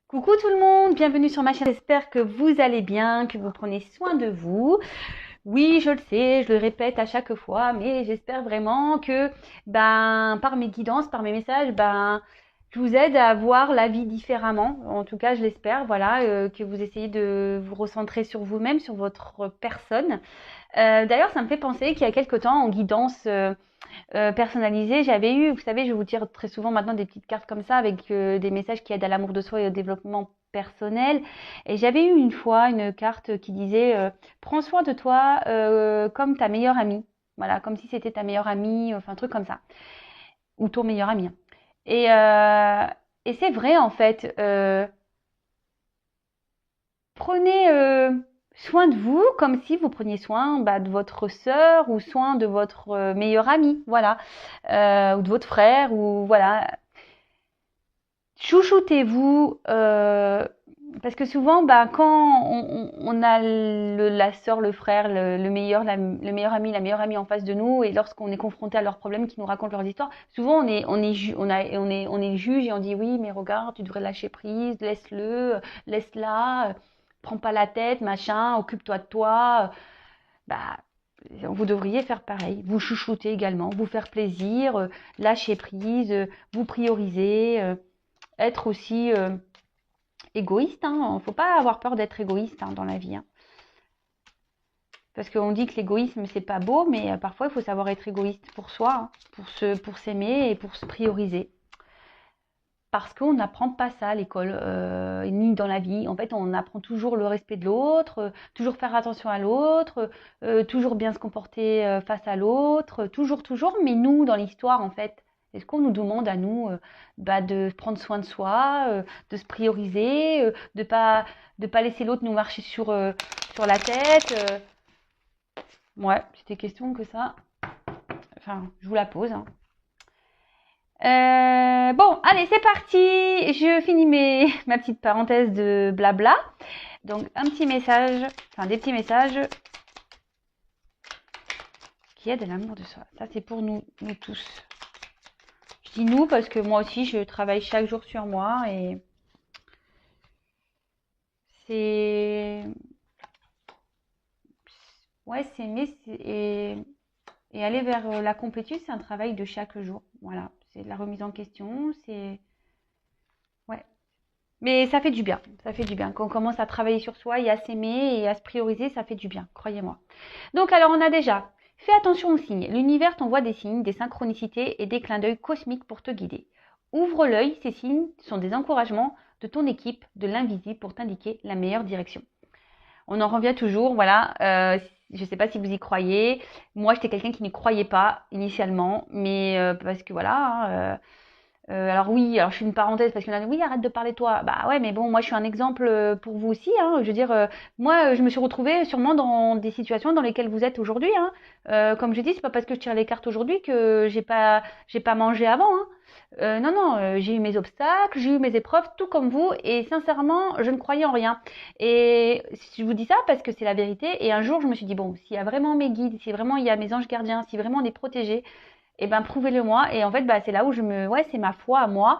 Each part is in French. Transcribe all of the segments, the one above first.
Coucou tout le monde, bienvenue sur ma chaîne. J'espère que vous allez bien, que vous prenez soin de vous. Oui, je le sais, je le répète à chaque fois, mais j'espère vraiment que par mes guidances, par mes messages, je vous aide à voir la vie différemment. En tout cas, je l'espère, voilà, que vous essayez de vous recentrer sur vous-même, sur votre personne. D'ailleurs, ça me fait penser qu'il y a quelque temps, en guidance personnalisée, j'avais eu, vous savez, je vous tire très souvent maintenant des petites cartes comme ça avec des messages qui aident à l'amour de soi et au développement personnel. Et j'avais eu une fois une carte qui disait prends soin de toi comme ta meilleure amie. Voilà, comme si c'était ta meilleure amie, enfin un truc comme ça, ou ton meilleur ami. Et, euh, et c'est vrai en fait. Prenez soin de vous comme si vous preniez soin de votre sœur ou soin de votre meilleur ami, voilà, ou de votre frère, ou voilà. Chouchoutez-vous, parce que souvent, quand on a la sœur, le frère, le meilleur, le meilleur ami, la meilleure amie en face de nous, et lorsqu'on est confronté à leurs problèmes, qui nous racontent leurs histoires, souvent on est juge et on dit oui, mais regarde, tu devrais lâcher prise, laisse-la, prends pas la tête, machin, occupe-toi de toi. Bah, vous devriez faire pareil. Vous chouchouter également, vous faire plaisir, lâcher prise, vous prioriser. Être aussi égoïste. Hein. Faut pas avoir peur d'être égoïste dans la vie. Hein. Parce qu'on dit que l'égoïsme, c'est pas beau, mais parfois, il faut savoir être égoïste pour soi, pour s'aimer et pour se prioriser. Parce qu'on n'apprend pas ça à l'école, ni dans la vie. En fait, on apprend toujours le respect de l'autre, toujours faire attention à l'autre, toujours bien se comporter face à l'autre, toujours. Mais nous, dans l'histoire, en fait, est-ce qu'on nous demande à nous de prendre soin de soi, de se prioriser, de pas laisser l'autre nous marcher sur la tête Ouais, c'était question que ça. Enfin, je vous la pose. Hein. Bon, allez, c'est parti. Je finis ma petite parenthèse de blabla. Donc, un petit message, enfin des petits messages qui aident à l'amour de soi. Ça, c'est pour nous tous. Je dis nous parce que moi aussi, je travaille chaque jour sur moi et c'est, ouais, et aller vers la complétude, c'est un travail de chaque jour. Voilà, c'est de la remise en question, ouais. Mais ça fait du bien, ça fait du bien. Quand on commence à travailler sur soi et à s'aimer et à se prioriser, ça fait du bien, croyez-moi. Donc alors on a déjà, fais attention aux signes. L'univers t'envoie des signes, des synchronicités et des clins d'œil cosmiques pour te guider. Ouvre l'œil, ces signes sont des encouragements de ton équipe, de l'invisible pour t'indiquer la meilleure direction. On en revient toujours, voilà. Je ne sais pas si vous y croyez. Moi, j'étais quelqu'un qui n'y croyait pas initialement, mais parce que voilà. Alors oui, alors je fais une parenthèse parce qu'on a dit oui, arrête de parler de toi. Bah ouais, mais bon, moi je suis un exemple pour vous aussi. Hein. Je veux dire, moi je me suis retrouvée sûrement dans des situations dans lesquelles vous êtes aujourd'hui. Hein. Comme je dis, c'est pas parce que je tire les cartes aujourd'hui que j'ai pas mangé avant. Hein. Non, j'ai eu mes obstacles, j'ai eu mes épreuves, tout comme vous. Et sincèrement, je ne croyais en rien. Et je vous dis ça parce que c'est la vérité. Et un jour, je me suis dit bon, s'il y a vraiment mes guides, si vraiment il y a mes anges gardiens, si vraiment on est protégé, et prouvez-le moi. Et en fait, c'est là où ouais, c'est ma foi à moi.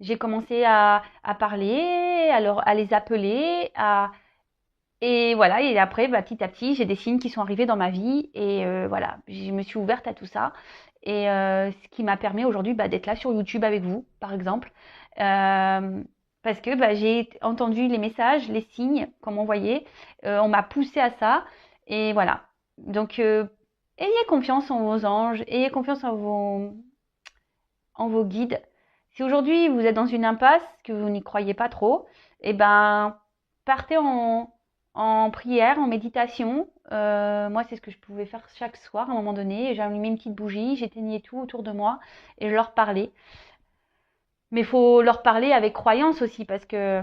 J'ai commencé à parler, à les appeler, et voilà. Et après, petit à petit, j'ai des signes qui sont arrivés dans ma vie, et voilà, je me suis ouverte à tout ça. Et ce qui m'a permis aujourd'hui d'être là sur YouTube avec vous, par exemple. Parce que j'ai entendu les messages, les signes qu'on m'envoyait. On m'a poussé à ça. Et voilà. Donc, ayez confiance en vos anges, ayez confiance en vos guides. Si aujourd'hui vous êtes dans une impasse, que vous n'y croyez pas trop, partez en prière, en méditation. Moi, c'est ce que je pouvais faire chaque soir à un moment donné. J'allumais une petite bougie, j'éteignais tout autour de moi et je leur parlais. Mais il faut leur parler avec croyance aussi, parce que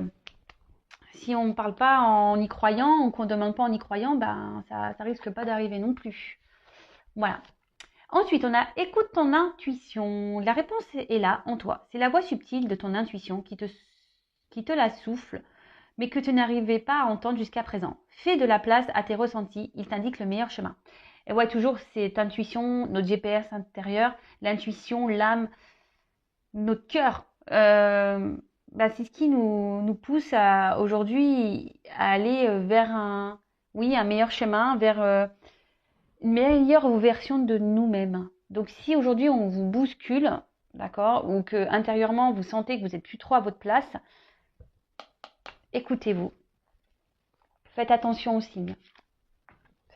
si on ne parle pas en y croyant, ou qu'on ne demande pas en y croyant, ça risque pas d'arriver non plus. Voilà. Ensuite, on a écoute ton intuition. La réponse est là, en toi. C'est la voix subtile de ton intuition qui te la souffle, mais que tu n'arrivais pas à entendre jusqu'à présent. Fais de la place à tes ressentis, il t'indique le meilleur chemin. Et ouais, toujours cette intuition, notre GPS intérieur, l'intuition, l'âme, notre cœur. bah, c'est ce qui nous pousse aujourd'hui à aller vers oui, un meilleur chemin, vers une meilleure version de nous-mêmes. Donc si aujourd'hui on vous bouscule, d'accord, ou que intérieurement vous sentez que vous n'êtes plus trop à votre place, écoutez-vous. Faites attention aux signes.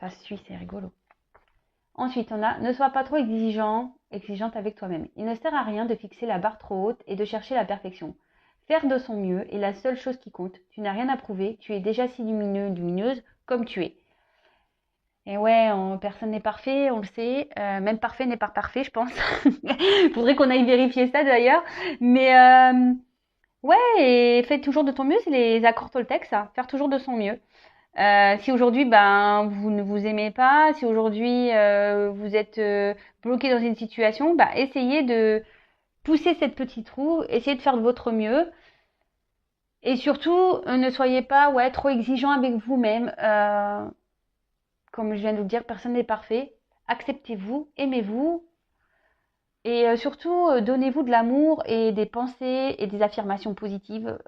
Ça suit, c'est rigolo. Ensuite, on a ne sois pas trop exigeante avec toi-même. Il ne sert à rien de fixer la barre trop haute et de chercher la perfection. Faire de son mieux est la seule chose qui compte. Tu n'as rien à prouver, tu es déjà si lumineux, lumineuse comme tu es. Et ouais, personne n'est parfait, on le sait. Même parfait n'est pas parfait, je pense. Faudrait qu'on aille vérifier ça d'ailleurs. Mais ouais, et fais toujours de ton mieux, c'est les accords Toltec, ça. Faire toujours de son mieux. Si aujourd'hui, ben, vous ne vous aimez pas, si aujourd'hui vous êtes bloqué dans une situation, bah, essayez de pousser cette petite roue, essayez de faire de votre mieux. Et surtout, ne soyez pas ouais, trop exigeant avec vous-même. Comme je viens de vous le dire, personne n'est parfait. Acceptez-vous, aimez-vous. Et surtout, donnez-vous de l'amour et des pensées et des affirmations positives.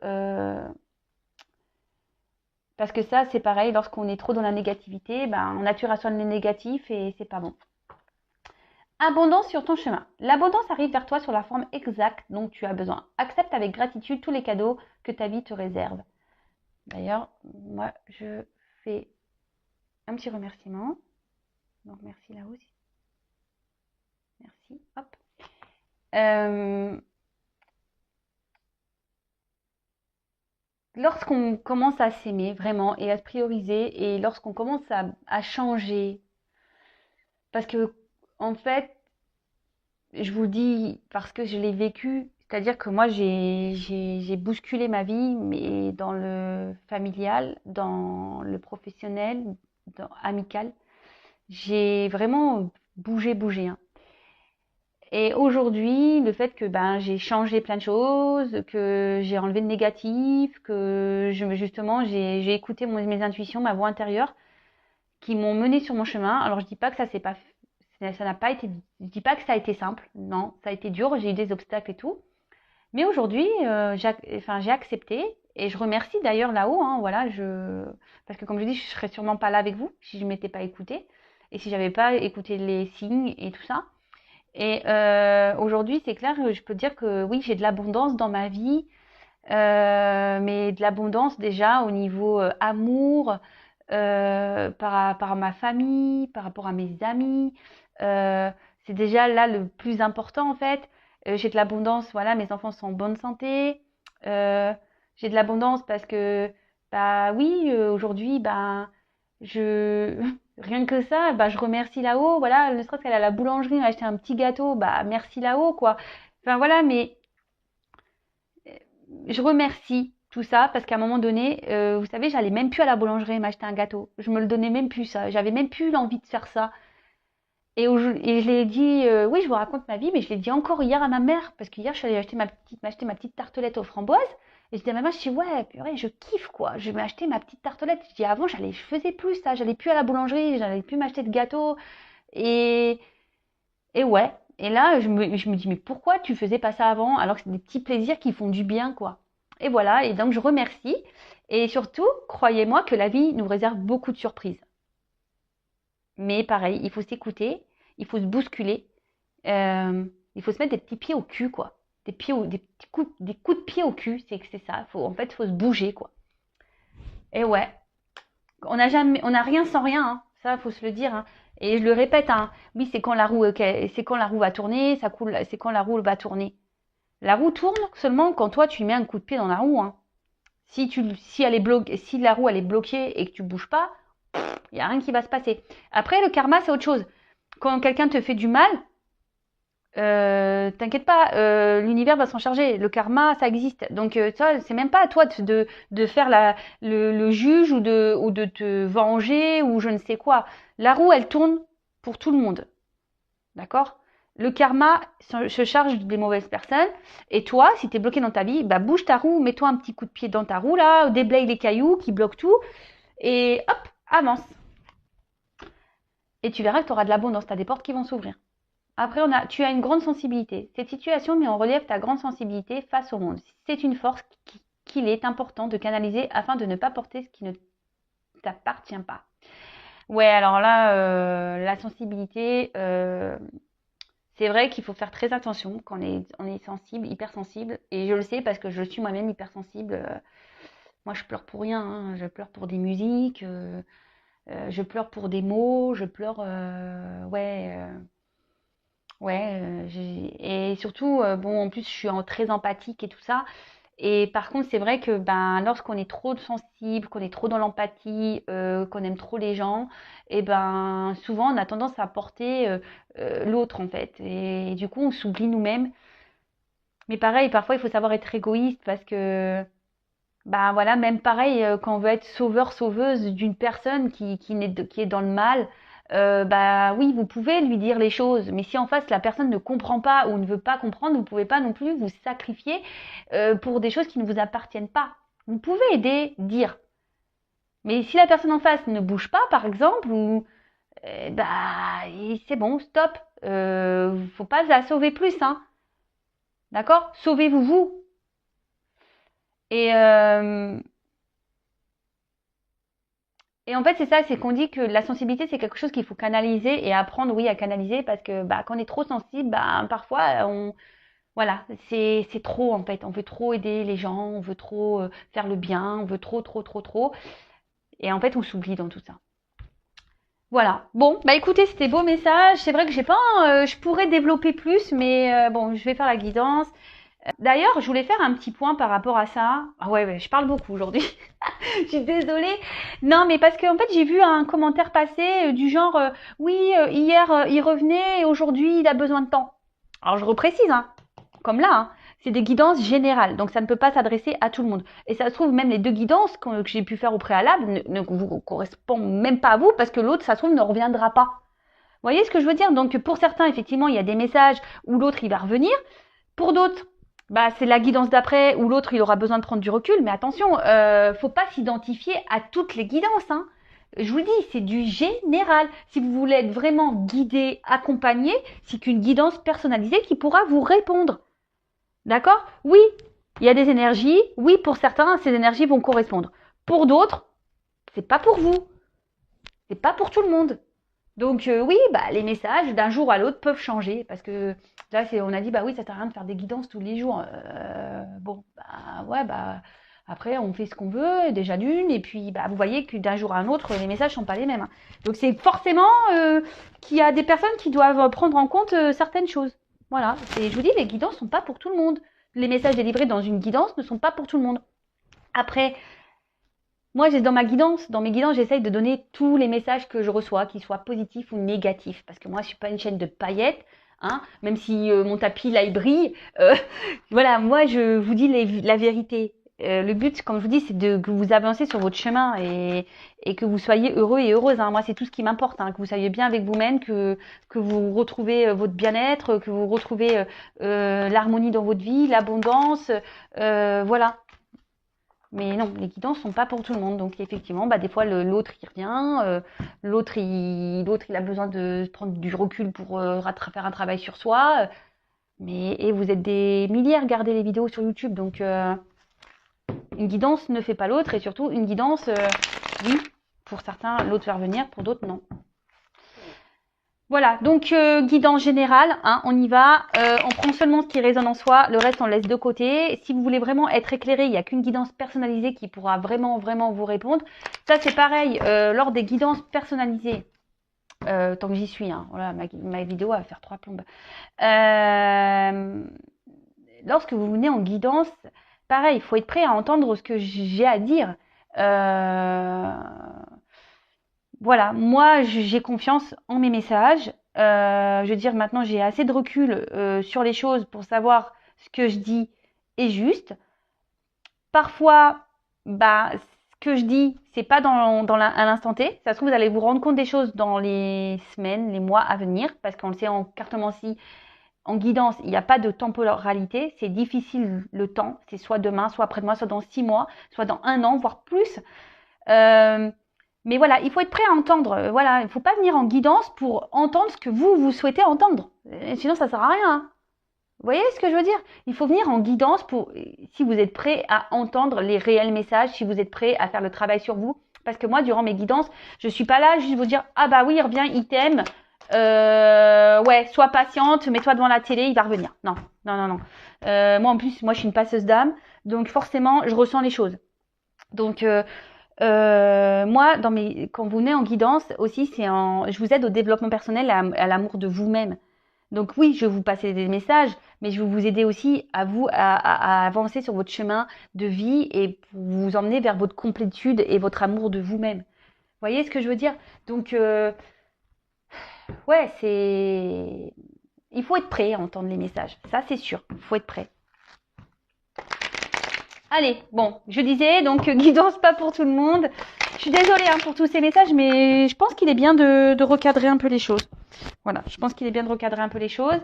Parce que ça, c'est pareil, lorsqu'on est trop dans la négativité, ben, on attire à soi le négatif et c'est pas bon. Abondance sur ton chemin. L'abondance arrive vers toi sur la forme exacte dont tu as besoin. Accepte avec gratitude tous les cadeaux que ta vie te réserve. D'ailleurs, moi, je fais un petit remerciement. Donc, merci là aussi. Merci. Hop. Lorsqu'on commence à s'aimer vraiment et à se prioriser et lorsqu'on commence à changer, parce que en fait, je vous dis parce que je l'ai vécu, c'est-à-dire que moi j'ai bousculé ma vie, mais dans le familial, dans le professionnel, dans amical, j'ai vraiment bougé, hein. Et aujourd'hui, le fait que ben j'ai changé plein de choses, que j'ai enlevé le négatif, que justement j'ai écouté mes intuitions, ma voix intérieure, qui m'ont mené sur mon chemin. Alors je dis pas que ça n'a pas été, je dis pas que ça a été simple, non, ça a été dur, j'ai eu des obstacles et tout. Mais aujourd'hui, j'ai accepté et je remercie d'ailleurs là-haut, hein, voilà, parce que comme je dis, je serais sûrement pas là avec vous si je m'étais pas écoutée et si j'avais pas écouté les signes et tout ça. Et aujourd'hui, c'est clair, je peux dire que oui, j'ai de l'abondance dans ma vie, mais de l'abondance déjà au niveau amour, par rapport à ma famille, par rapport à mes amis. Euh, c'est déjà là le plus important en fait. J'ai de l'abondance, voilà, mes enfants sont en bonne santé. Euh, j'ai de l'abondance parce que, bah oui, aujourd'hui, bah, je, rien que ça, bah, je remercie là-haut, voilà, ne serait-ce qu'elle a la boulangerie, m'a acheté un petit gâteau, bah, merci là-haut, quoi. Enfin, voilà, mais je remercie tout ça parce qu'à un moment donné, vous savez, j'allais même plus à la boulangerie m'acheter un gâteau. Je me le donnais même plus, ça. J'avais même plus l'envie de faire ça. Et je l'ai dit, oui, je vous raconte ma vie, mais je l'ai dit encore hier à ma mère, parce qu'hier, je suis allée m'acheter ma petite tartelette aux framboises. Et je dis à ma mère, je dis, ouais, purée, je kiffe, quoi. Je vais m'acheter ma petite tartelette. Je dis, avant, je faisais plus ça. J'allais plus à la boulangerie, j'allais plus m'acheter de gâteau. Et, et ouais. Et là, je me dis, mais pourquoi tu faisais pas ça avant, alors que c'est des petits plaisirs qui font du bien, quoi. Et voilà. Et donc, je remercie. Et surtout, croyez-moi que la vie nous réserve beaucoup de surprises. Mais pareil, il faut s'écouter, il faut se bousculer, il faut se mettre des petits pieds au cul, quoi. Des coups de pied au cul, c'est ça. En fait, il faut se bouger, quoi. Et ouais, on n'a rien sans rien, hein. Ça, faut se le dire, hein. Et je le répète, hein. Oui, c'est quand la roue va tourner, ça coule, c'est quand la roue va tourner. La roue tourne seulement quand toi tu mets un coup de pied dans la roue, hein. Si la roue elle est bloquée et que tu bouges pas, il y a rien qui va se passer. Après, le karma, c'est autre chose. Quand quelqu'un te fait du mal, t'inquiète pas, l'univers va s'en charger. Le karma, ça existe. Donc ça, c'est même pas à toi de faire le juge ou de te venger ou je ne sais quoi. La roue, elle tourne pour tout le monde. D'accord? Le karma se charge des mauvaises personnes. Et toi, si t'es bloqué dans ta vie, bah bouge ta roue, mets-toi un petit coup de pied dans ta roue là, déblaye les cailloux qui bloquent tout et hop, avance. Et tu verras que tu auras de l'abondance, tu as des portes qui vont s'ouvrir. Après, tu as une grande sensibilité. Cette situation met en relief ta grande sensibilité face au monde. C'est une force qu'il est important de canaliser afin de ne pas porter ce qui ne t'appartient pas. Ouais, alors là, la sensibilité, c'est vrai qu'il faut faire très attention quand on est sensible, hypersensible. Et je le sais parce que je suis moi-même hypersensible. Moi, je pleure pour rien, hein. Je pleure pour des musiques, je pleure pour des mots, je pleure, ouais, ouais. Et surtout, bon, en plus, je suis très empathique et tout ça. Et par contre, c'est vrai que ben, lorsqu'on est trop sensible, qu'on est trop dans l'empathie, qu'on aime trop les gens, et ben souvent on a tendance à porter l'autre en fait. Et du coup, on s'oublie nous-mêmes. Mais pareil, parfois il faut savoir être égoïste parce que ben voilà, même pareil, quand on veut être sauveur, sauveuse d'une personne qui est dans le mal, bah oui, vous pouvez lui dire les choses, mais si en face la personne ne comprend pas ou ne veut pas comprendre, vous pouvez pas non plus vous sacrifier pour des choses qui ne vous appartiennent pas. Vous pouvez aider, dire. Mais si la personne en face ne bouge pas, par exemple, ou bah c'est bon, stop. Faut pas la sauver plus, hein. D'accord? Sauvez-vous vous. Et Et en fait, c'est ça, c'est qu'on dit que la sensibilité, c'est quelque chose qu'il faut canaliser et apprendre, oui, à canaliser parce que bah, quand on est trop sensible, bah, parfois, voilà, c'est trop en fait. On veut trop aider les gens, on veut trop faire le bien, on veut trop, trop, trop, trop. Et en fait, on s'oublie dans tout ça. Voilà. Bon, bah écoutez, c'était beau message. C'est vrai que j'ai pas, je pourrais développer plus, mais bon, je vais faire la guidance. D'ailleurs, je voulais faire un petit point par rapport à ça. Ah ouais, ouais, je parle beaucoup aujourd'hui. Je suis désolée. Non, mais parce que en fait, j'ai vu un commentaire passer du genre oui, hier il revenait et aujourd'hui il a besoin de temps. Alors je reprécise, hein, comme là, hein, c'est des guidances générales, donc ça ne peut pas s'adresser à tout le monde. Et ça se trouve même les deux guidances que j'ai pu faire au préalable ne vous correspondent même pas à vous parce que l'autre, ça se trouve, ne reviendra pas. Vous voyez ce que je veux dire? Donc pour certains, effectivement, il y a des messages où l'autre il va revenir. Pour d'autres, bah, c'est la guidance d'après où l'autre il aura besoin de prendre du recul. Mais attention, faut pas s'identifier à toutes les guidances, hein. Je vous le dis, c'est du général. Si vous voulez être vraiment guidé, accompagné, c'est qu'une guidance personnalisée qui pourra vous répondre. D'accord? Oui, il y a des énergies. Oui, pour certains, ces énergies vont correspondre. Pour d'autres, c'est pas pour vous. C'est pas pour tout le monde. Donc oui, bah, les messages d'un jour à l'autre peuvent changer parce que là on a dit bah oui ça sert à rien de faire des guidances tous les jours. Bon bah ouais bah après on fait ce qu'on veut déjà d'une et puis bah vous voyez que d'un jour à un autre les messages sont pas les mêmes, hein. Donc c'est forcément qu'il y a des personnes qui doivent prendre en compte certaines choses. Voilà, et je vous dis les guidances sont pas pour tout le monde. Les messages délivrés dans une guidance ne sont pas pour tout le monde. Après moi, dans mes guidances, j'essaye de donner tous les messages que je reçois, qu'ils soient positifs ou négatifs. Parce que moi, je suis pas une chaîne de paillettes, hein, même si mon tapis, là, il brille. Voilà, moi, je vous dis la vérité. Le but, comme je vous dis, c'est que vous avancez sur votre chemin et que vous soyez heureux et heureuse, hein. Moi, c'est tout ce qui m'importe, hein, que vous soyez bien avec vous-même, que vous retrouvez votre bien-être, que vous retrouvez l'harmonie dans votre vie, l'abondance. Voilà. Mais non, les guidances sont pas pour tout le monde. Donc effectivement, bah des fois l'autre il revient, l'autre il a besoin de prendre du recul pour faire un travail sur soi. Mais et vous êtes des milliers à regarder les vidéos sur YouTube, donc une guidance ne fait pas l'autre et surtout une guidance, oui, pour certains l'autre va revenir, pour d'autres non. Voilà, donc guidance générale, hein, on y va. On prend seulement ce qui résonne en soi, le reste on laisse de côté. Si vous voulez vraiment être éclairé, il n'y a qu'une guidance personnalisée qui pourra vraiment, vraiment vous répondre. Ça c'est pareil, lors des guidances personnalisées, tant que j'y suis, hein, voilà, ma vidéo va faire 3 plombes. Lorsque vous venez en guidance, pareil, il faut être prêt à entendre ce que j'ai à dire. Voilà, moi j'ai confiance en mes messages. Je veux dire, maintenant j'ai assez de recul sur les choses pour savoir ce que je dis est juste. Parfois, bah, ce que je dis, c'est pas à l'instant T. Ça se trouve, vous allez vous rendre compte des choses dans les semaines, les mois à venir, parce qu'on le sait en cartomancie, en guidance, il n'y a pas de temporalité. C'est difficile le temps. C'est soit demain, soit après-demain, soit dans 6 mois, soit dans 1 an, voire plus. Mais voilà, il faut être prêt à entendre. Voilà, il ne faut pas venir en guidance pour entendre ce que vous souhaitez entendre. Sinon, ça ne sert à rien, hein. Vous voyez ce que je veux dire? Il faut venir en guidance pour, si vous êtes prêt à entendre les réels messages, si vous êtes prêt à faire le travail sur vous. Parce que moi, durant mes guidances, je suis pas là juste vous dire, ah bah oui, il revient, il t'aime. Ouais, sois patiente, mets-toi devant la télé, il va revenir. Non, non, non, non. Moi, en plus, moi, je suis une passeuse d'âme. Donc, forcément, je ressens les choses. Donc, moi, quand vous venez en guidance aussi, je vous aide au développement personnel, à l'amour de vous-même. Donc oui, je vais vous passer des messages, mais je vais vous aider aussi à vous à avancer sur votre chemin de vie et pour vous emmener vers votre complétude et votre amour de vous-même. Vous voyez ce que je veux dire? Donc ouais, il faut être prêt à entendre les messages. Ça, c'est sûr. Il faut être prêt. Allez, bon, je disais, donc guidance pas pour tout le monde. Je suis désolée hein, pour tous ces messages, mais je pense qu'il est bien de recadrer un peu les choses. Voilà, je pense qu'il est bien de recadrer un peu les choses.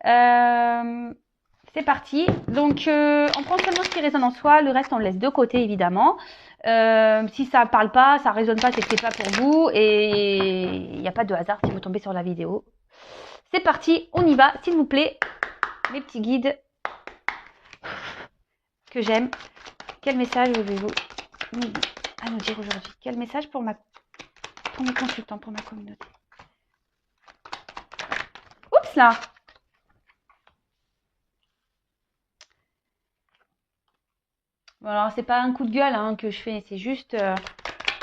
C'est parti. Donc, on prend seulement ce qui résonne en soi. Le reste, on le laisse de côté, évidemment. Si ça parle pas, ça résonne pas, c'est que c'est pas pour vous. Et il n'y a pas de hasard si vous tombez sur la vidéo. C'est parti, on y va, s'il vous plaît. Mes petits guides que j'aime. Quel message avez-vous à nous dire aujourd'hui? Quel message pour mes consultants, pour ma communauté? Oups là! Bon, alors, c'est pas un coup de gueule hein, que je fais, c'est juste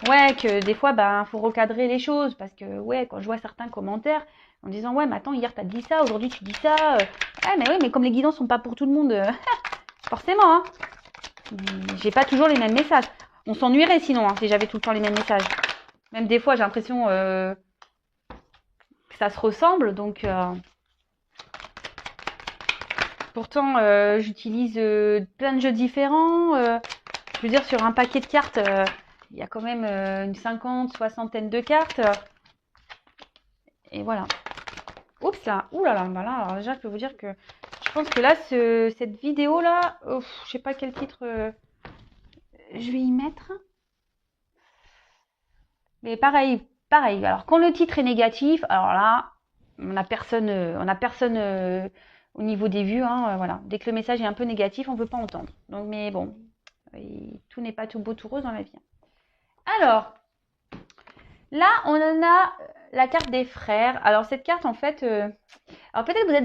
ouais, que des fois, ben, faut recadrer les choses. Parce que, ouais, quand je vois certains commentaires en disant, ouais, mais attends, hier t'as dit ça, aujourd'hui tu dis ça. Ouais, mais oui, mais comme les guidances sont pas pour tout le monde, forcément, hein. J'ai pas toujours les mêmes messages. On s'ennuierait sinon, hein, si j'avais tout le temps les mêmes messages. Même des fois, j'ai l'impression que ça se ressemble, donc. Pourtant, j'utilise plein de jeux différents. Je veux dire, sur un paquet de cartes, il y a quand même une soixantaine de cartes. Et voilà. Oups là, ouh là là, bah là, alors déjà je peux vous dire que je pense que là, cette vidéo là, je sais pas quel titre je vais y mettre. Mais pareil, pareil. Alors quand le titre est négatif, alors là, on a personne au niveau des vues, hein, voilà. Dès que le message est un peu négatif, on veut pas entendre. Donc mais bon, tout n'est pas tout beau tout rose dans la vie. Alors, là, on en a la carte des frères. Alors cette carte, en fait, alors peut-être vous êtes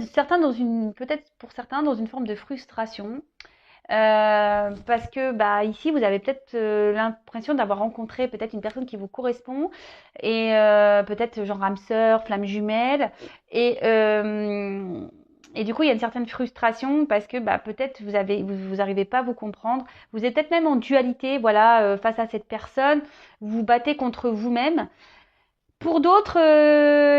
peut-être pour certains dans une forme de frustration. Parce que bah ici vous avez peut-être l'impression d'avoir rencontré peut-être une personne qui vous correspond et peut-être genre âme sœur, flamme jumelle et du coup il y a une certaine frustration parce que bah peut-être vous arrivez pas à vous comprendre, vous êtes peut-être même en dualité voilà face à cette personne, vous vous battez contre vous-même. Pour d'autres,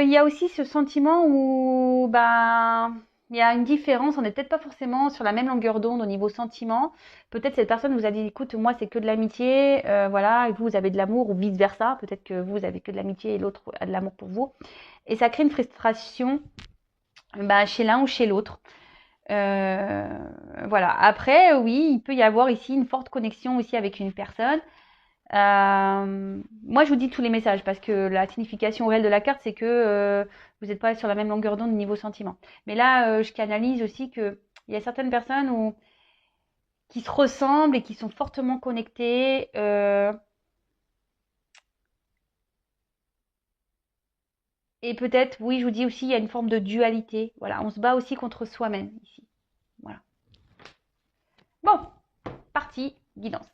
il y a aussi ce sentiment où ben il y a une différence, on n'est peut-être pas forcément sur la même longueur d'onde au niveau sentiment. Peut-être cette personne vous a dit, écoute, moi c'est que de l'amitié, voilà, et vous avez de l'amour, ou vice-versa. Peut-être que vous avez que de l'amitié et l'autre a de l'amour pour vous. Et ça crée une frustration ben, chez l'un ou chez l'autre. Euh, voilà. Après, oui, il peut y avoir ici une forte connexion aussi avec une personne. Moi, je vous dis tous les messages parce que la signification réelle de la carte, c'est que vous n'êtes pas sur la même longueur d'onde niveau sentiment. Mais là, je canalise aussi que il y a certaines personnes qui se ressemblent et qui sont fortement connectées. Et peut-être, oui, je vous dis aussi, il y a une forme de dualité. Voilà, on se bat aussi contre soi-même ici. Voilà. Bon, parti, guidance.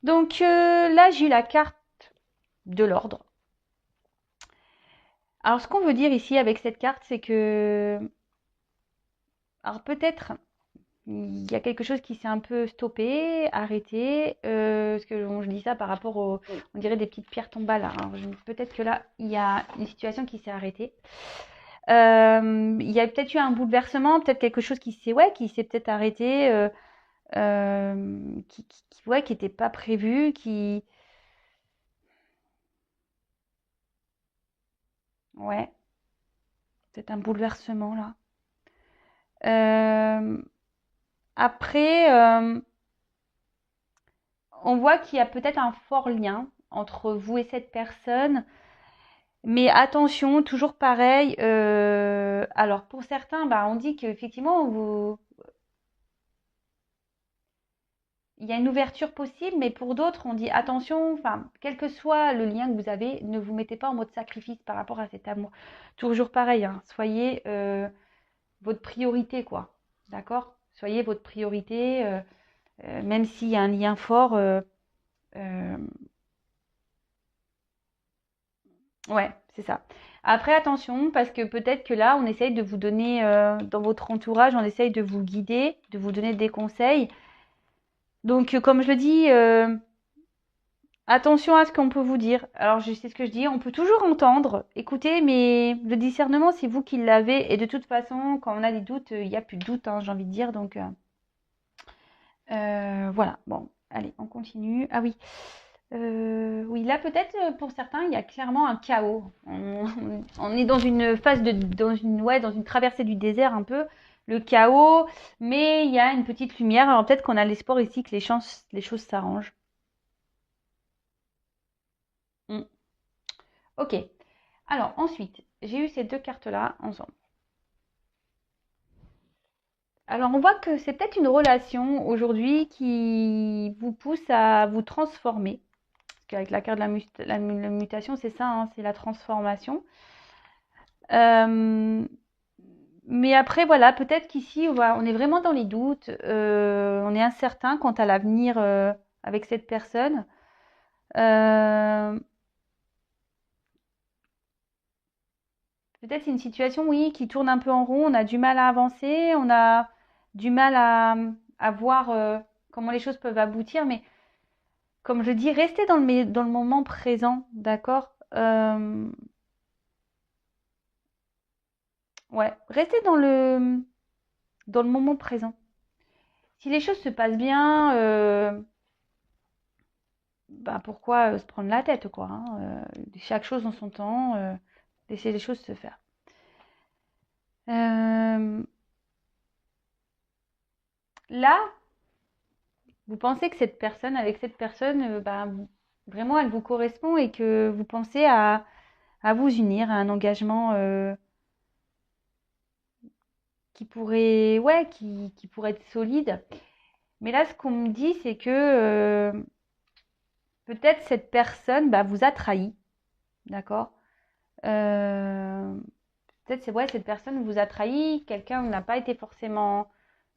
Donc là, j'ai eu la carte de l'ordre. Alors, ce qu'on veut dire ici avec cette carte, c'est que, alors peut-être, il y a quelque chose qui s'est un peu stoppé, arrêté. Parce que bon, je dis ça par rapport on dirait des petites pierres tombales là. Alors, peut-être que là, il y a une situation qui s'est arrêtée. Il y a peut-être eu un bouleversement, peut-être quelque chose qui s'est peut-être arrêté, qui n'était pas prévu, ouais, peut-être un bouleversement là. Euh, Après, on voit qu'il y a peut-être un fort lien entre vous et cette personne. Mais attention, toujours pareil. Alors pour certains, bah, on dit qu'effectivement, il y a une ouverture possible, mais pour d'autres, on dit attention, enfin, quel que soit le lien que vous avez, ne vous mettez pas en mode sacrifice par rapport à cet amour. Toujours pareil, hein, soyez votre priorité, quoi. D'accord? Soyez votre priorité, même s'il y a un lien fort. Euh, ouais, c'est ça. Après, attention, parce que peut-être que là, on essaye de vous donner, dans votre entourage, on essaye de vous guider, de vous donner des conseils. Donc, comme je le dis, attention à ce qu'on peut vous dire. Alors, je sais ce que je dis, on peut toujours entendre, écouter, mais le discernement, c'est vous qui l'avez. Et de toute façon, quand on a des doutes, il n'y a plus de doute, hein, j'ai envie de dire. Donc, voilà. Bon, allez, on continue. Ah oui. Oui, là peut-être pour certains, il y a clairement un chaos. On est dans une phase dans une traversée du désert un peu, le chaos, mais il y a une petite lumière. Alors peut-être qu'on a l'espoir ici que les choses s'arrangent. Hmm. Ok. Alors ensuite, j'ai eu ces deux cartes-là ensemble. Alors on voit que c'est peut-être une relation aujourd'hui qui vous pousse à vous transformer. Parce qu'avec la carte de la mutation, c'est ça, hein, c'est la transformation. Euh, mais après, voilà, peut-être qu'ici, on est vraiment dans les doutes, on est incertain quant à l'avenir avec cette personne. Euh, Peut-être c'est une situation, oui, qui tourne un peu en rond, on a du mal à avancer, on a du mal à voir comment les choses peuvent aboutir, mais comme je dis, restez dans le moment présent, d'accord? Ouais, restez dans le moment présent. Si les choses se passent bien, bah pourquoi se prendre la tête, quoi, hein, chaque chose en son temps, laisser les choses se faire. Euh, Là, vous pensez que avec cette personne, bah, vraiment, elle vous correspond et que vous pensez à vous unir à un engagement qui pourrait être solide. Mais là, ce qu'on me dit, c'est que peut-être cette personne bah, vous a trahi, d'accord? Euh, Peut-être c'est ouais, cette personne vous a trahi, quelqu'un n'a pas été forcément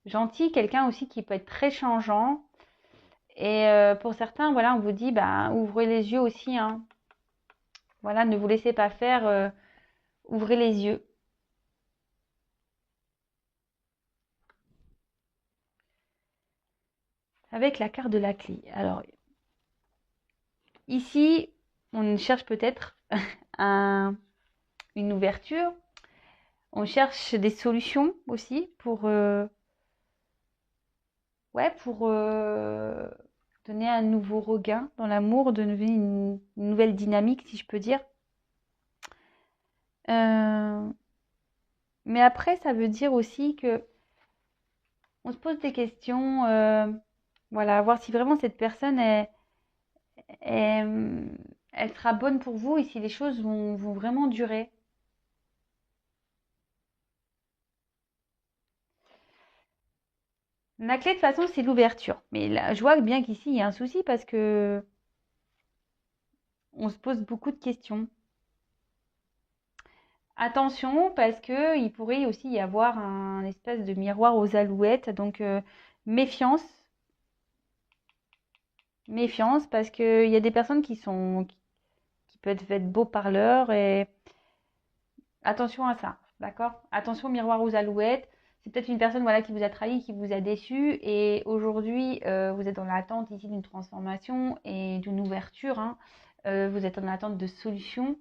gentil, quelqu'un aussi qui peut être très changeant. Et pour certains, voilà, on vous dit, bah, ouvrez les yeux aussi, hein. Voilà, ne vous laissez pas faire, ouvrez les yeux. Avec la carte de la clé. Alors, ici, on cherche peut-être un, une ouverture. On cherche des solutions aussi pour donner un nouveau regain dans l'amour, donner une nouvelle dynamique, si je peux dire. Euh, mais après, ça veut dire aussi que on se pose des questions, voilà, voir si vraiment cette personne est- elle sera bonne pour vous et si les choses vont vraiment durer. La clé de toute façon, c'est l'ouverture. Mais là, je vois bien qu'ici, il y a un souci parce que on se pose beaucoup de questions. Attention, parce que il pourrait aussi y avoir un espèce de miroir aux alouettes. Donc, méfiance, méfiance, parce qu'il y a des personnes qui peuvent être beaux parleurs et attention à ça, d'accord? Attention, miroir aux alouettes. C'est peut-être une personne voilà, qui vous a trahi, qui vous a déçu. Et aujourd'hui, vous êtes dans l'attente ici d'une transformation et d'une ouverture, hein. Vous êtes en attente de solutions.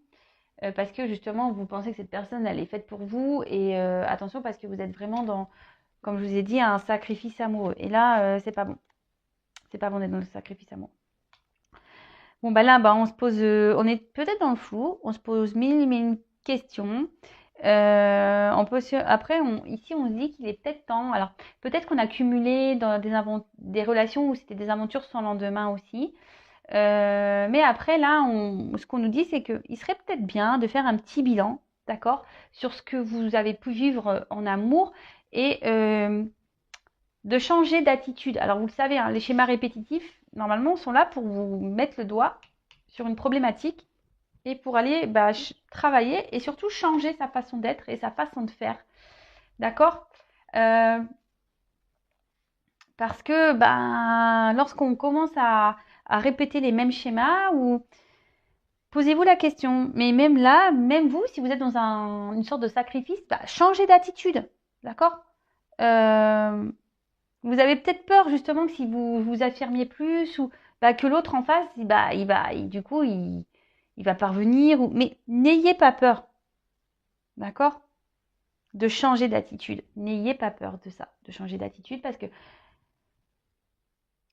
Parce que justement, vous pensez que cette personne, elle est faite pour vous. Et attention, parce que vous êtes vraiment dans, comme je vous ai dit, un sacrifice amoureux. Et là, c'est pas bon. C'est pas bon d'être dans le sacrifice amoureux. Bon, bah là, bah, on se pose, on est peut-être dans le flou. On se pose mille questions. Après, ici, on se dit qu'il est peut-être temps. Alors, peut-être qu'on a cumulé dans des relations où c'était des aventures sans lendemain aussi. Mais après, là, ce qu'on nous dit, c'est qu'il serait peut-être bien de faire un petit bilan, d'accord, sur ce que vous avez pu vivre en amour et de changer d'attitude. Alors, vous le savez, hein, les schémas répétitifs, normalement, sont là pour vous mettre le doigt sur une problématique et pour aller travailler et surtout changer sa façon d'être et sa façon de faire. D'accord. Parce que lorsqu'on commence à répéter les mêmes schémas, ou posez-vous la question, mais même là, même vous, si vous êtes dans une sorte de sacrifice, changez d'attitude. D'accord. Vous avez peut-être peur justement que si vous vous affirmiez plus, ou que l'autre en face, il va parvenir. Mais n'ayez pas peur, d'accord, de changer d'attitude. N'ayez pas peur de ça, de changer d'attitude, parce que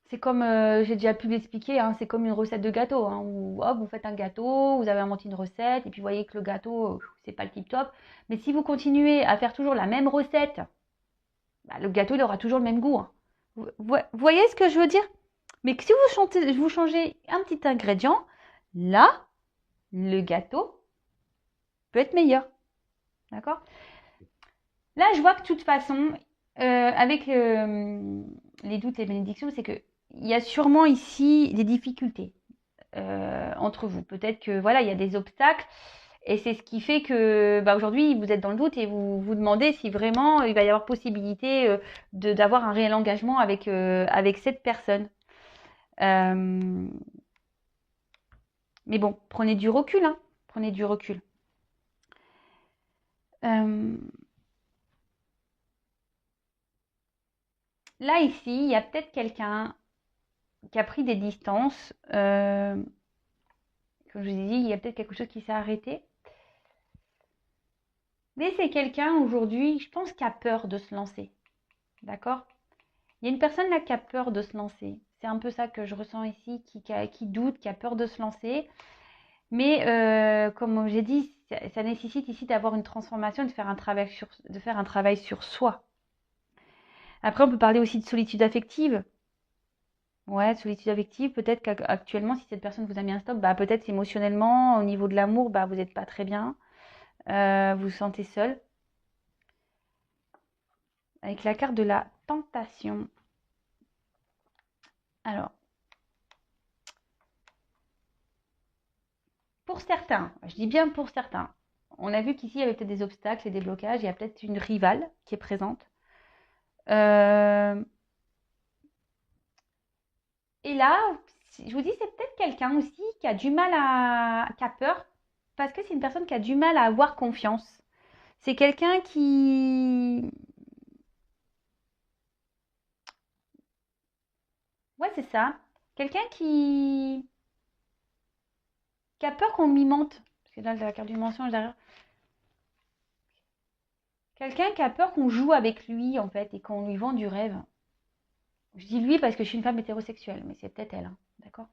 c'est comme, j'ai déjà pu l'expliquer, hein, c'est comme une recette de gâteau, hein, où hop, vous faites un gâteau, vous avez inventé une recette, et puis vous voyez que le gâteau, c'est pas le tip top. Mais si vous continuez à faire toujours la même recette, le gâteau, il aura toujours le même goût, hein. Vous voyez ce que je veux dire? Mais si vous changez un petit ingrédient, là, le gâteau peut être meilleur. D'accord? Là, je vois que de toute façon, avec les doutes et les bénédictions, c'est qu'il y a sûrement ici des difficultés entre vous. Peut-être que voilà, il y a des obstacles. Et c'est ce qui fait que aujourd'hui, vous êtes dans le doute et vous vous demandez si vraiment il va y avoir possibilité d'avoir un réel engagement avec cette personne. Mais bon, prenez du recul, hein. Prenez du recul. Là, ici, il y a peut-être quelqu'un qui a pris des distances. Comme je vous ai dit, il y a peut-être quelque chose qui s'est arrêté. Mais c'est quelqu'un aujourd'hui, je pense, qui a peur de se lancer. D'accord? Il y a une personne là qui a peur de se lancer. C'est un peu ça que je ressens ici, qui doute, qui a peur de se lancer. Mais comme j'ai dit, ça nécessite ici d'avoir une transformation, de faire un travail sur soi. Après, on peut parler aussi de solitude affective. Ouais, solitude affective, peut-être qu'actuellement, si cette personne vous a mis un stop, peut-être émotionnellement, au niveau de l'amour, vous n'êtes pas très bien. Vous vous sentez seul. Avec la carte de la tentation. Alors, pour certains, je dis bien pour certains, on a vu qu'ici, il y avait peut-être des obstacles et des blocages. Il y a peut-être une rivale qui est présente. Et là, je vous dis, c'est peut-être quelqu'un aussi qui a du mal qui a peur, parce que c'est une personne qui a du mal à avoir confiance. C'est quelqu'un qui... Ouais, c'est ça. Quelqu'un qui a peur qu'on lui mente. Parce que là, la carte du mensonge derrière. Quelqu'un qui a peur qu'on joue avec lui, en fait, et qu'on lui vend du rêve. Je dis lui parce que je suis une femme hétérosexuelle, mais c'est peut-être elle, hein, d'accord.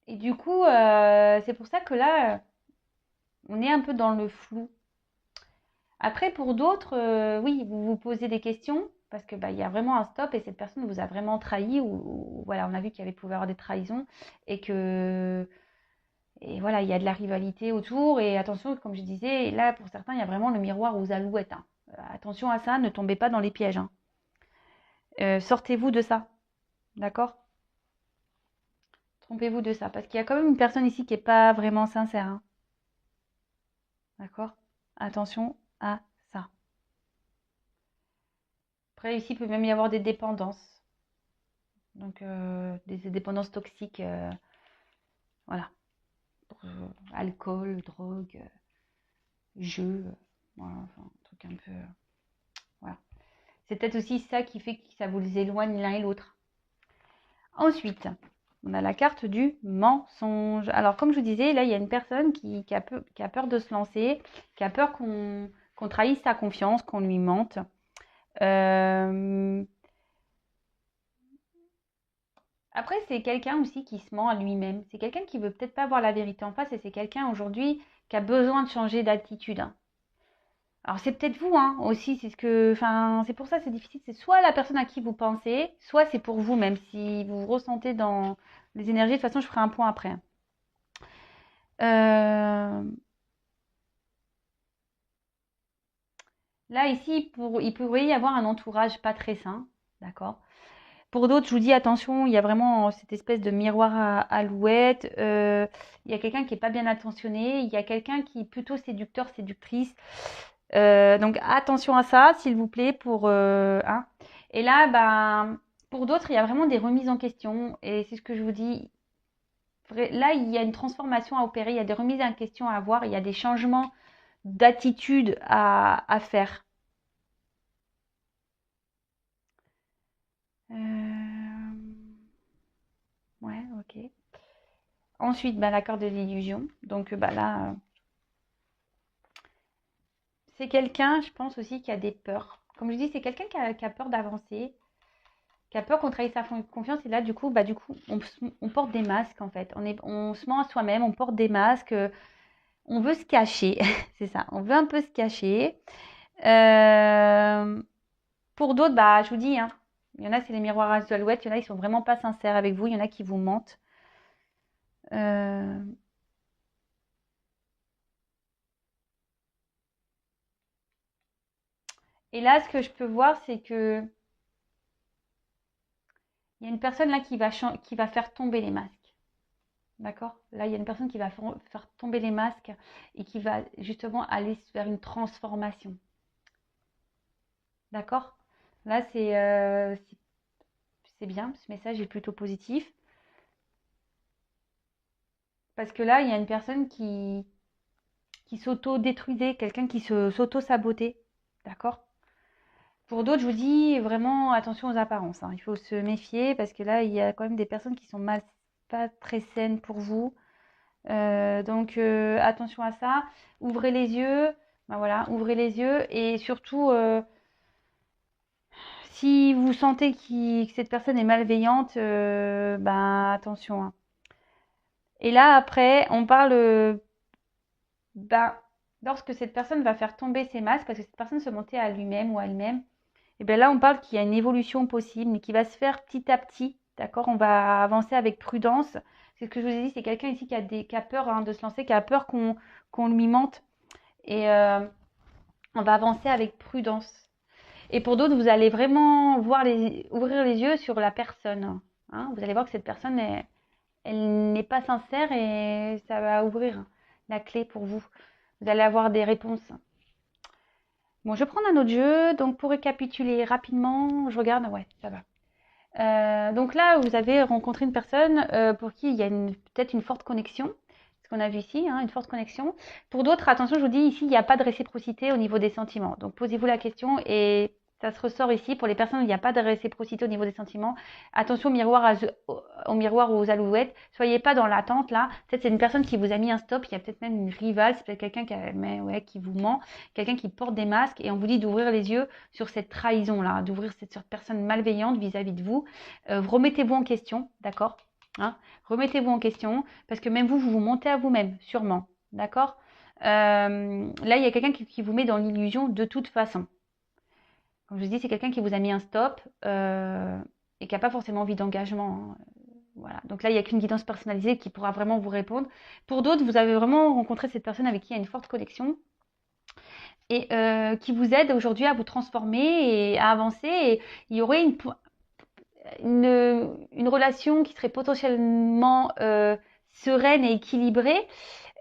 Et du coup, c'est pour ça que là, on est un peu dans le flou. Après, pour d'autres, oui, vous vous posez des questions parce que il y a vraiment un stop et cette personne vous a vraiment trahi, ou voilà, on a vu qu'il y avait pouvait avoir des trahisons, et voilà, il y a de la rivalité autour. Et attention, comme je disais, là pour certains, il y a vraiment le miroir aux alouettes, hein. Attention à ça, ne tombez pas dans les pièges, hein. Sortez-vous de ça, d'accord? Trompez-vous de ça, parce qu'il y a quand même une personne ici qui n'est pas vraiment sincère, hein. D'accord? Attention à ça. Après, ici, il peut même y avoir des dépendances. Donc, des dépendances toxiques, voilà. Alcool, drogue, jeu, voilà, enfin, un truc un peu... voilà. C'est peut-être aussi ça qui fait que ça vous les éloigne l'un et l'autre. Ensuite, on a la carte du mensonge. Alors, comme je vous disais, là, il y a une personne qui a peur de se lancer, qui a peur qu'on trahisse sa confiance, qu'on lui mente. Après, c'est quelqu'un aussi qui se ment à lui-même. C'est quelqu'un qui veut peut-être pas voir la vérité en face, et c'est quelqu'un aujourd'hui qui a besoin de changer d'attitude, hein. Alors c'est peut-être vous, hein, aussi, enfin, c'est pour ça que c'est difficile. C'est soit la personne à qui vous pensez, soit c'est pour vous, même si vous ressentez dans les énergies. De toute façon, je ferai un point après, hein. Euh, Là, ici, il pourrait y avoir un entourage pas très sain, d'accord? Pour d'autres, je vous dis attention, il y a vraiment cette espèce de miroir à alouette. Il y a quelqu'un qui est pas bien attentionné. Il y a quelqu'un qui est plutôt séducteur, séductrice. Donc attention à ça, s'il vous plaît, hein. Et là, ben, pour d'autres, il y a vraiment des remises en question. Et c'est ce que je vous dis. Là, il y a une transformation à opérer. Il y a des remises en question à avoir. Il y a des changements d'attitude à faire. Euh, Ouais, ok. Ensuite, bah, l'accord de l'illusion. Donc bah, là, c'est quelqu'un, je pense aussi, qui a des peurs. Comme je dis, c'est quelqu'un qui a peur d'avancer, qui a peur qu'on trahisse sa confiance. Et là, du coup, on porte des masques, en fait. On se ment à soi-même, on porte des masques. On veut se cacher. C'est ça, on veut un peu se cacher. Euh, pour d'autres, bah, je vous dis, hein, il y en a, c'est les miroirs à alouette. Il y en a, ils sont vraiment pas sincères avec vous. Il y en a qui vous mentent. Euh, Et là, ce que je peux voir, c'est que il y a une personne là qui va faire tomber les masques. D'accord? Là, il y a une personne qui va faire tomber les masques et qui va justement aller vers une transformation. D'accord? Là, c'est bien. Ce message est plutôt positif. Parce que là, il y a une personne qui s'auto-détruisait, quelqu'un qui s'auto-sabotait. D'accord? Pour d'autres, je vous dis vraiment attention aux apparences, hein. Il faut se méfier parce que là, il y a quand même des personnes qui sont pas très saines pour vous. Donc attention à ça. Ouvrez les yeux. Ben voilà, ouvrez les yeux et surtout, si vous sentez que cette personne est malveillante, ben attention, hein. Et là, après, on parle, ben, lorsque cette personne va faire tomber ses masques, parce que cette personne se mentait à lui-même ou à elle-même, et bien là, on parle qu'il y a une évolution possible, mais qui va se faire petit à petit. D'accord? On va avancer avec prudence. C'est ce que je vous ai dit, c'est quelqu'un ici qui a peur, hein, de se lancer, qui a peur qu'on lui mente. Et on va avancer avec prudence. Et pour d'autres, vous allez vraiment ouvrir les yeux sur la personne, hein. Vous allez voir que cette personne, elle n'est pas sincère et ça va ouvrir la clé pour vous. Vous allez avoir des réponses. Bon, je vais prendre un autre jeu. Donc, pour récapituler rapidement, je regarde. Ouais, ça va. Donc là, vous avez rencontré une personne pour qui il y a peut-être une forte connexion. Ce qu'on a vu ici, hein, une forte connexion. Pour d'autres, attention, je vous dis ici, il n'y a pas de réciprocité au niveau des sentiments. Donc posez-vous la question et ça se ressort ici. Pour les personnes où il n'y a pas de réciprocité au niveau des sentiments, attention au miroir ou aux alouettes. Soyez pas dans l'attente là. Peut-être c'est une personne qui vous a mis un stop. Il y a peut-être même une rivale. C'est peut-être quelqu'un qui vous ment, quelqu'un qui porte des masques et on vous dit d'ouvrir les yeux sur cette trahison là, d'ouvrir cette personne malveillante vis-à-vis de vous. Remettez-vous en question, d'accord, hein, remettez-vous en question parce que même vous vous mentez à vous-même, sûrement, d'accord. Là, il y a quelqu'un qui vous met dans l'illusion de toute façon. Comme je vous dis, c'est quelqu'un qui vous a mis un stop et qui n'a pas forcément envie d'engagement, hein. Voilà. Donc là, il n'y a qu'une guidance personnalisée qui pourra vraiment vous répondre. Pour d'autres, vous avez vraiment rencontré cette personne avec qui il y a une forte connexion et qui vous aide aujourd'hui à vous transformer et à avancer. Et il y aurait une relation qui serait potentiellement sereine et équilibrée.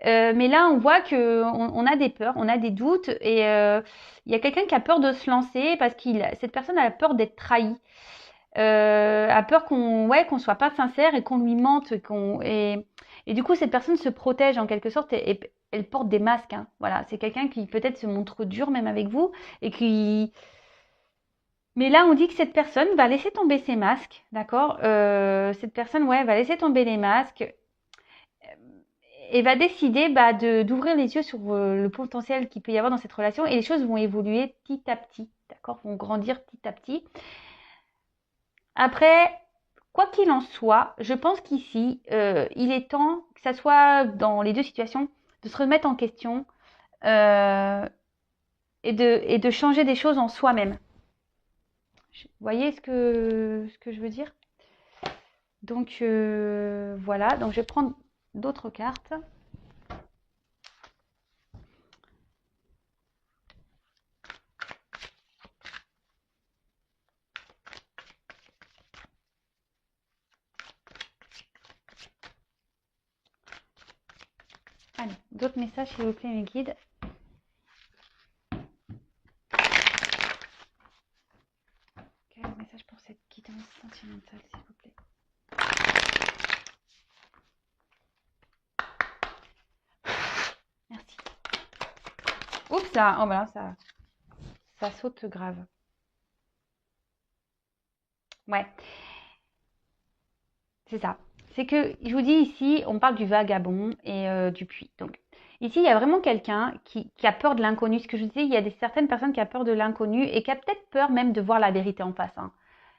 Mais là, on voit qu'on a des peurs, on a des doutes et il y a quelqu'un qui a peur de se lancer parce que cette personne a peur d'être trahie. A peur qu'on soit pas sincère et qu'on lui mente. Et du coup, cette personne se protège en quelque sorte et elle porte des masques, hein. Voilà, c'est quelqu'un qui peut-être se montre dur même avec vous et qui... Mais là, on dit que cette personne va laisser tomber ses masques, d'accord. Cette personne, ouais, va laisser tomber les masques et va décider d'ouvrir les yeux sur le potentiel qu'il peut y avoir dans cette relation et les choses vont évoluer petit à petit, d'accord, vont grandir petit à petit. Après, quoi qu'il en soit, je pense qu'ici, il est temps, que ça soit dans les deux situations, de se remettre en question, euh, et de changer des choses en soi-même. Vous voyez ce que je veux dire? Donc voilà, donc je vais prendre d'autres cartes. Allez, d'autres messages s'il vous plaît mes guides. Quel message pour cette guidance sentimentale s'il vous plaît? Merci. Oups là, oh ben là, ça saute grave. Ouais, c'est ça. C'est que, je vous dis ici, on parle du vagabond et du puits. Donc, ici, il y a vraiment quelqu'un qui a peur de l'inconnu. Ce que je vous disais, il y a certaines personnes qui ont peur de l'inconnu et qui a peut-être peur même de voir la vérité en face. Hein.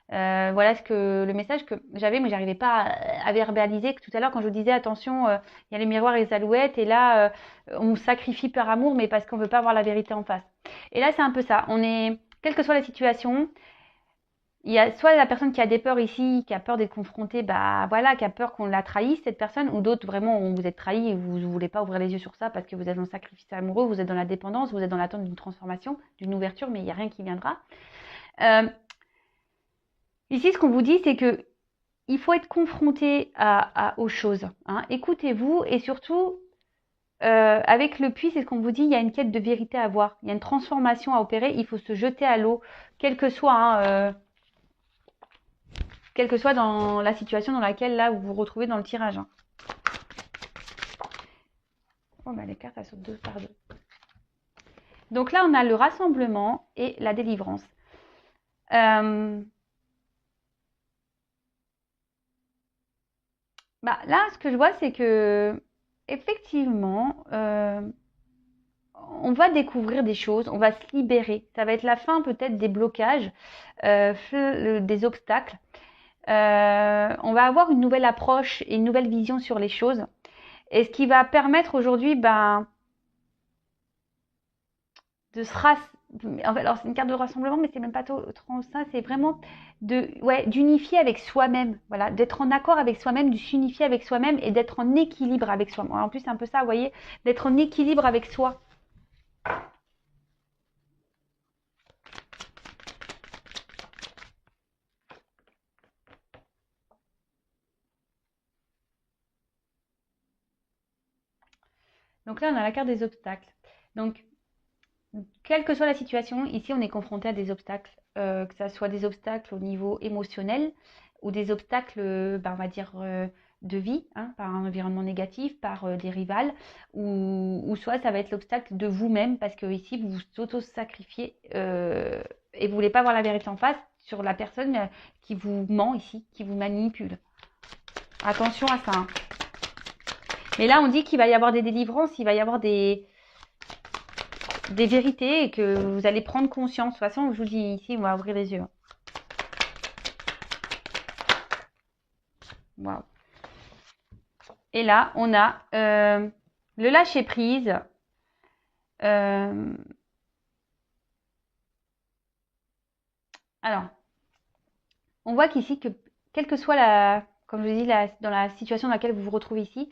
Voilà le message que j'avais, mais j'arrivais pas à verbaliser. Que tout à l'heure, quand je vous disais, attention, il y a les miroirs et les alouettes, et là, on sacrifie par amour, mais parce qu'on veut pas voir la vérité en face. Et là, c'est un peu ça. On est, quelle que soit la situation, il y a soit la personne qui a des peurs ici, qui a peur d'être confrontée, bah voilà, qui a peur qu'on la trahisse, cette personne, ou d'autres vraiment où vous êtes trahi et vous ne voulez pas ouvrir les yeux sur ça parce que vous êtes dans le sacrifice amoureux, vous êtes dans la dépendance, vous êtes dans l'attente d'une transformation, d'une ouverture, mais il n'y a rien qui viendra. Ici, ce qu'on vous dit, c'est que il faut être confronté aux choses. Hein. Écoutez-vous et surtout, avec le puits, c'est ce qu'on vous dit, il y a une quête de vérité à avoir, il y a une transformation à opérer, il faut se jeter à l'eau, quel que soit... Hein, quelle que soit dans la situation dans laquelle là vous vous retrouvez dans le tirage. Hein. Oh, bah, les cartes, elles sautent deux par deux. Donc là, on a le rassemblement et la délivrance. Bah, là, ce que je vois, c'est que effectivement, on va découvrir des choses, on va se libérer. Ça va être la fin peut-être des blocages, des obstacles. On va avoir une nouvelle approche et une nouvelle vision sur les choses. Et ce qui va permettre aujourd'hui, ben, de se en fait, alors c'est une carte de rassemblement, mais c'est même pas trop ça, c'est vraiment d'unifier avec soi-même, voilà, d'être en accord avec soi-même, de s'unifier avec soi-même et d'être en équilibre avec soi. En plus, c'est un peu ça, vous voyez, d'être en équilibre avec soi. Donc là, on a la carte des obstacles. Donc, quelle que soit la situation, ici, on est confronté à des obstacles, que ce soit des obstacles au niveau émotionnel ou des obstacles, on va dire, de vie, hein, par un environnement négatif, par des rivales, ou soit ça va être l'obstacle de vous-même, parce que ici, vous vous auto-sacrifiez et vous ne voulez pas voir la vérité en face sur la personne qui vous ment ici, qui vous manipule. Attention à ça. Hein. Mais là, on dit qu'il va y avoir des délivrances, il va y avoir des vérités et que vous allez prendre conscience. De toute façon, je vous dis ici, on va ouvrir les yeux. Wow. Et là, on a le lâcher prise. Alors, on voit qu'ici, que quelle que soit comme je dis, dans la situation dans laquelle vous vous retrouvez ici,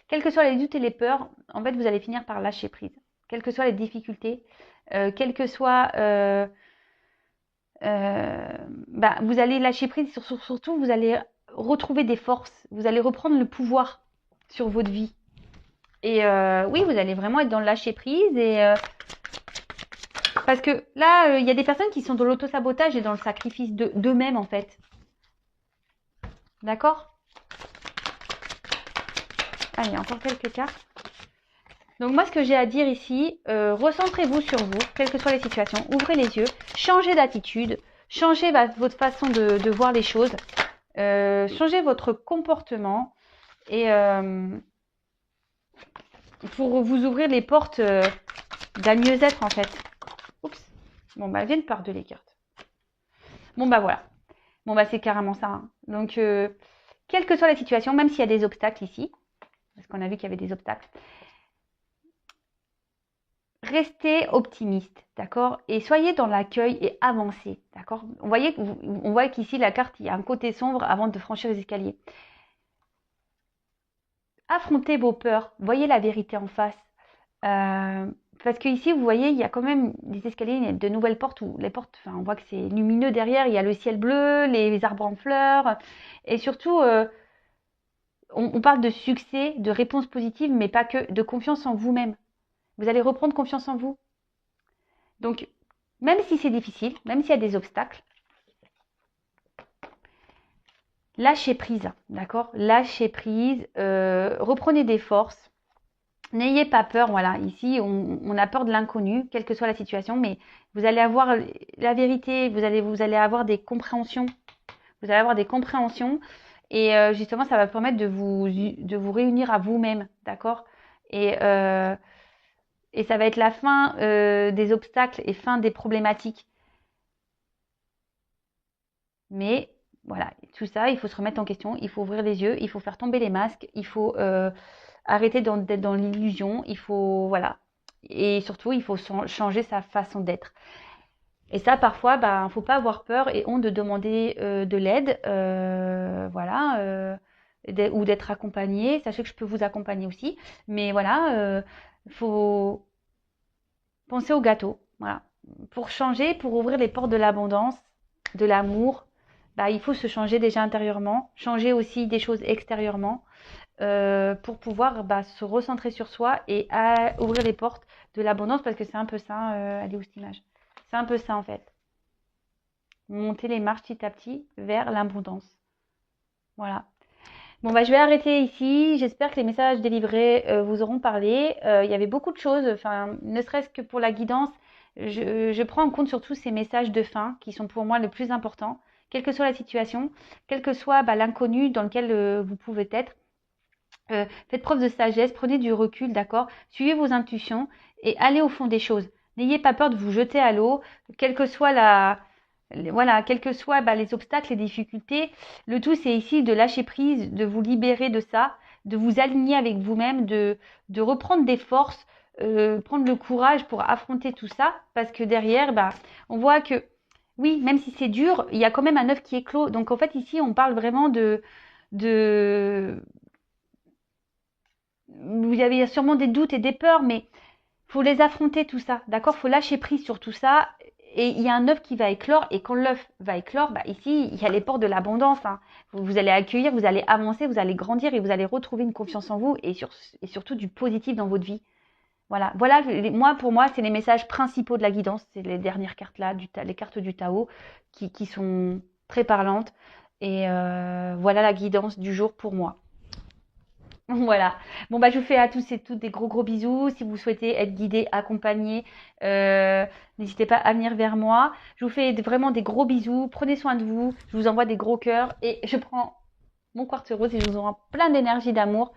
quels que soient les doutes et les peurs, en fait, vous allez finir par lâcher prise. Quelles que soient les difficultés, quelles que soient... vous allez lâcher prise, surtout vous allez retrouver des forces, vous allez reprendre le pouvoir sur votre vie. Et oui, vous allez vraiment être dans le lâcher prise et parce que là, il y a des personnes qui sont dans l'auto-sabotage et dans le sacrifice d'eux-mêmes en fait. D'accord? Allez, encore quelques cartes. Donc moi, ce que j'ai à dire ici, recentrez-vous sur vous, quelles que soient les situations, ouvrez les yeux, changez d'attitude, changez votre façon de voir les choses, changez votre comportement et pour vous ouvrir les portes d'un mieux-être en fait. Oups. Bon, bah, elles viennent par deux les cartes. Bon, bah voilà. Bon, bah c'est carrément ça. Hein. Donc, quelle que soit la situation, même s'il y a des obstacles ici, parce qu'on a vu qu'il y avait des obstacles, restez optimiste, d'accord? Et soyez dans l'accueil et avancez, d'accord? On voit qu'ici, la carte, il y a un côté sombre avant de franchir les escaliers. Affrontez vos peurs, voyez la vérité en face. Parce que ici, vous voyez, il y a quand même des escaliers, il y a de nouvelles portes où les portes, enfin, on voit que c'est lumineux derrière, il y a le ciel bleu, les arbres en fleurs, et surtout, on parle de succès, de réponses positives, mais pas que, de confiance en vous-même. Vous allez reprendre confiance en vous. Donc, même si c'est difficile, même s'il y a des obstacles, lâchez prise, d'accord? Lâchez prise, reprenez des forces. N'ayez pas peur, voilà. Ici, on a peur de l'inconnu, quelle que soit la situation, mais vous allez avoir la vérité, vous allez avoir des compréhensions. Vous allez avoir des compréhensions et justement, ça va permettre de vous réunir à vous-même, d'accord? Et, euh, et ça va être la fin des obstacles et fin des problématiques. Mais voilà, tout ça, il faut se remettre en question, il faut ouvrir les yeux, il faut faire tomber les masques, il faut arrêter d'être dans l'illusion, il faut, voilà. Et surtout, il faut changer sa façon d'être. Et ça, parfois, ben, faut pas avoir peur et honte de demander de l'aide, voilà, ou d'être accompagné. Sachez que je peux vous accompagner aussi, mais voilà, faut penser au gâteau, voilà. Pour changer, pour ouvrir les portes de l'abondance, de l'amour, bah, il faut se changer déjà intérieurement, changer aussi des choses extérieurement, pour pouvoir bah, se recentrer sur soi et ouvrir les portes de l'abondance parce que c'est un peu ça, elle est où cette image? C'est un peu ça en fait. Monter les marches petit à petit vers l'abondance. Voilà. Bon, bah, je vais arrêter ici. J'espère que les messages délivrés vous auront parlé. Il y avait beaucoup de choses, enfin, ne serait-ce que pour la guidance. Je prends en compte surtout ces messages de fin qui sont pour moi le plus important, quelle que soit la situation, quel que soit bah, l'inconnu dans lequel vous pouvez être. Faites preuve de sagesse, prenez du recul, d'accord? Suivez vos intuitions et allez au fond des choses. N'ayez pas peur de vous jeter à l'eau, quelle que soit voilà, quels que soient bah, les obstacles, les difficultés. Le tout, c'est ici de lâcher prise, de vous libérer de ça, de vous aligner avec vous-même, de reprendre des forces, prendre le courage pour affronter tout ça, parce que derrière, bah, on voit que, oui, même si c'est dur, il y a quand même un œuf qui éclot. Donc en fait, ici, on parle vraiment de vous avez sûrement des doutes et des peurs, mais faut les affronter tout ça, d'accord? Faut lâcher prise sur tout ça. Et il y a un œuf qui va éclore, et quand l'œuf va éclore, bah ici, il y a les portes de l'abondance. Hein. Vous allez accueillir, vous allez avancer, vous allez grandir et vous allez retrouver une confiance en vous et surtout du positif dans votre vie. Voilà, voilà. Pour moi, c'est les messages principaux de la guidance. C'est les dernières cartes là, les cartes du Tao, qui sont très parlantes. Et voilà la guidance du jour pour moi. Voilà. Bon, bah, je vous fais à tous et toutes des gros gros bisous. Si vous souhaitez être guidé, accompagné, n'hésitez pas à venir vers moi. Je vous fais vraiment des gros bisous. Prenez soin de vous. Je vous envoie des gros cœurs et je prends mon quartz rose et je vous envoie plein d'énergie, d'amour.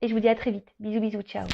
Et je vous dis à très vite. Bisous, bisous, ciao.